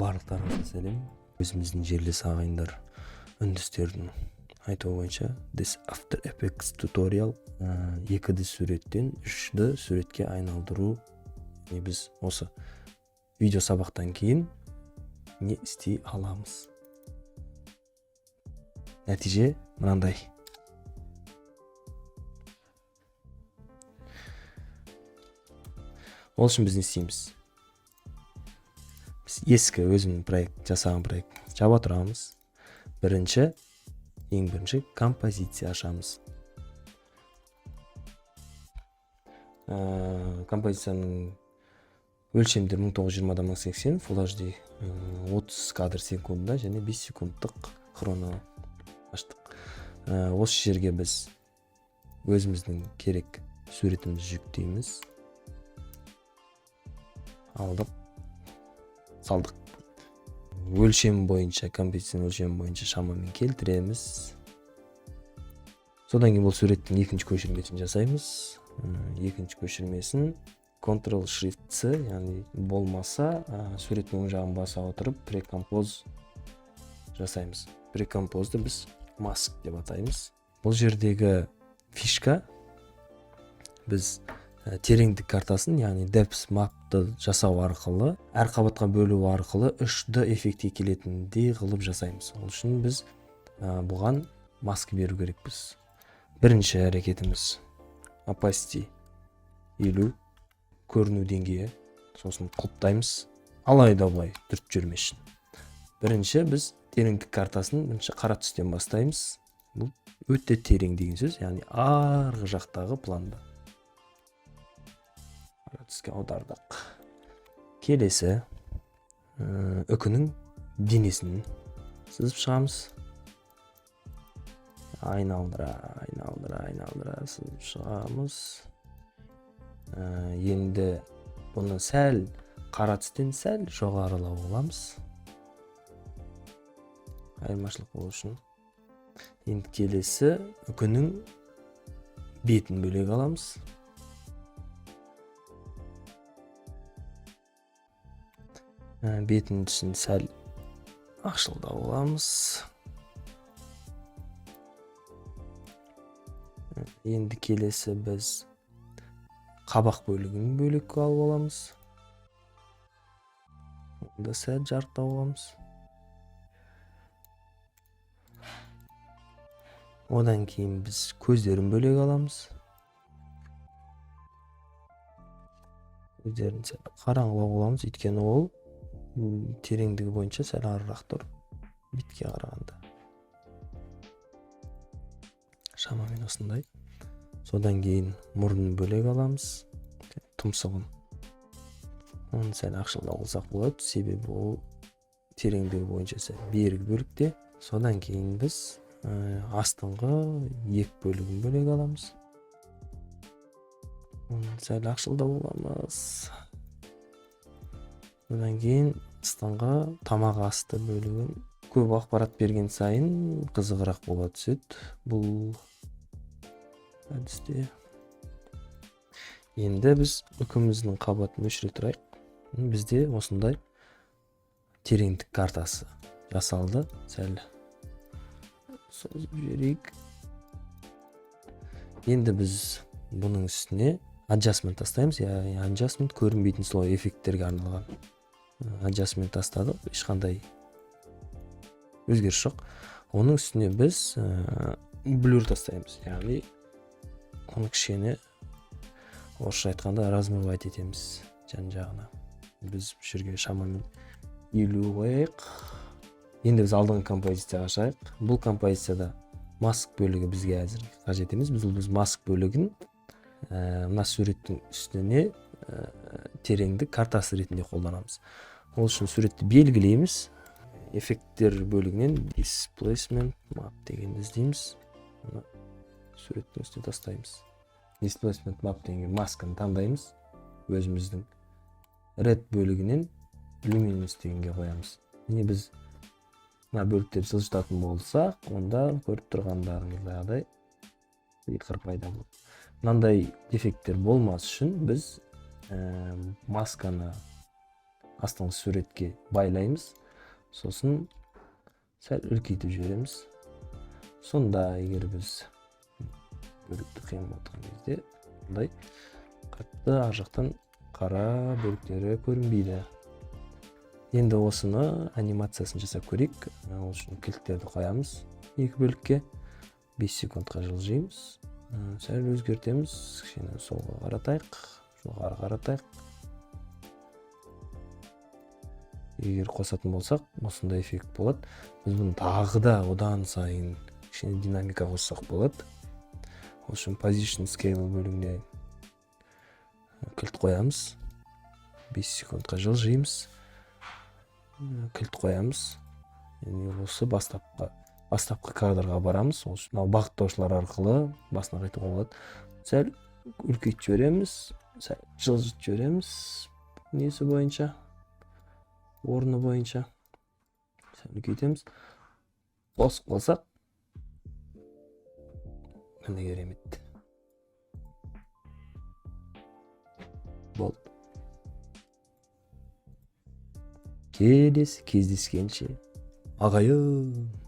Барлықтарыңызға сәлем. Өзіміздің жерлес ағайындар үндістердің айтуы бойынша This After Effects tutorial 2D суреттен 3D суретке айналдыру. Біз осы видео сабақтан кейін не істей аламыз? Нәтиже мынандай. Ол үшін біз не істейміз? Ескі өзімнің проект жасаған проект жаба тұрамыз. Ең бірінші композиция ашамыз. Композицияның өлшемдері 1920-дан 1080, Full HD 30 кадр секундда және 5 секундтық хроно аштық. Осы жерге біз өзіміздің керек суретімізді жүктейміз. Алдық, салдық. Өлшем бойынша, композицияның өлшемі бойынша шамамен келтіреміз. Содан кейін бұл суреттің екінші көшірмесін жасаймыз. Екінші көшірмесін Ctrl-Shift-C, яғни болмаса суреттің оң жағын баса отырып прекомпоз жасаймыз. Прекомпозды біз mask деп атаймыз. Бұл жердегі фишка біз тереңдік картасын, яғни depth map'ты жасау арқылы, әр қабатқа бөлу арқылы 3D эффектке келетіндей қылып жасаймыз. Ол үшін біз бұған маска беру керекпіз. Бірінші әрекетіміз opacity 50, көріну деңгейі, сосын құлыптаймыз. Алайда былай түртіп жүрмешін. Бірінші біз тереңдік картасын қара түстен бастаймыз. Бұл өте терең деген сөз, яғни арғы жақтағы планда. Түске аудардық. Келесі үкінің денесін сызып шығамыз. Айналдыра сызып шығамыз. Енді бұны сәл қара түстен сәл жоғарылау оламыз. Айырмашылық болу үшін. Енді келесі үкінің бетін бөлек аламыз. Бетін түсін сәл ақшылдау оламыз. Енді келесі біз қабақ бөлігін бөлек алып аламыз. Онда сәл жарықтау оламыз. Одан кейін біз көздерін бөлек аламыз. Көздерін сәл қараңғылау оламыз, өйткені ол тереңдігі бойынша сәл арырақ тұр бетке қарағанда. Шамамен осындай. Содан кейін мұрнын бөлек аламыз, тұмсығын. Оны сәл ақшылдау қылсақ болады, себебі ол тереңдігі бойынша сәл бергі бөлікте. Содан кейін біз астыңғы екі бөлігін бөлек аламыз. Оны сәл ақшылдау оламыз. Одан кейін астыңғы тамақ асты бөлігін көп ақпарат берген сайын қызығырақ бола түседі бұл әдісте. Енді біз үкіміздің қабатын өшіре тұрайық. Бізде осындай тереңдік картасы жасалды. Сәл созып жіберейік. Енді біз бұның үстіне adjustment тастаймыз. Adjustment көрінбейтін слой эффекттерге арналған. Adjustment тастадық, ешқандай өзгеріс жоқ. Оның үстіне біз blur тастаймыз, яғни оны кішкене орысша айтқанда размывать етеміз жан-жағына. Біз бұл жерге шамамен 50 қояйық. Енді біз алдыңғы композицияға ашайық. Бұл композицияда маск бөлігі бізге әзір қажет емес. Біз маск бөлігін мына суреттің үстіне тереңдік картасы ретінде қолданамыз. Ол үшін суретті белгілейміз. Эффекттер бөлігінен displacement map дегенді іздейміз. Суреттің үстіне тастаймыз. Displacement map деген масканы таңдаймыз. Өзіміздің red бөлігінен luminous дегенге қоямыз. Міне біз мына бөліктерді жылжытатын болсақ, онда көріп тұрғандарыңыздағыдай сиқыр пайда болады. Мынандай дефекттер болмас үшін біз масканы астыңғы суретке байлаймыз. Сосын сәл үлкейтіп жібереміз. Сонда егер біз бөлікті қиын болған кезде мындай қатты ар жақтан қара бөліктері көрінбейді. Енді осыны анимациясын жасап көрейік. Ол үшін кілттерді қоямыз 2 бөлікке. 5 секундқа жылжимыз. Сәл өзгертеміз. Кішкене солға қаратайық, жоғары қаратайық. Егер қосатын болсақ, осындай эффект болады. Біз бұны тағы да одан сайын кішкене динамика қоссақ болады. Ол үшін Position Scale бөлігіне кілт қоямыз. 5 секундқа жылжимыз. Кілт қоямыз. Осы бастапқы кадрға барамыз. Ол үшін бағыттаушылар арқылы басына қайтуға болады. Сәл үлкейтіп жібереміз, сәл жылжытып жібереміз. Несі бойынша, орны бойынша. Сәл үлкейтеміз. Қосып қалсақ, міне керемет. Болды. Келесі кездескенше ағайын.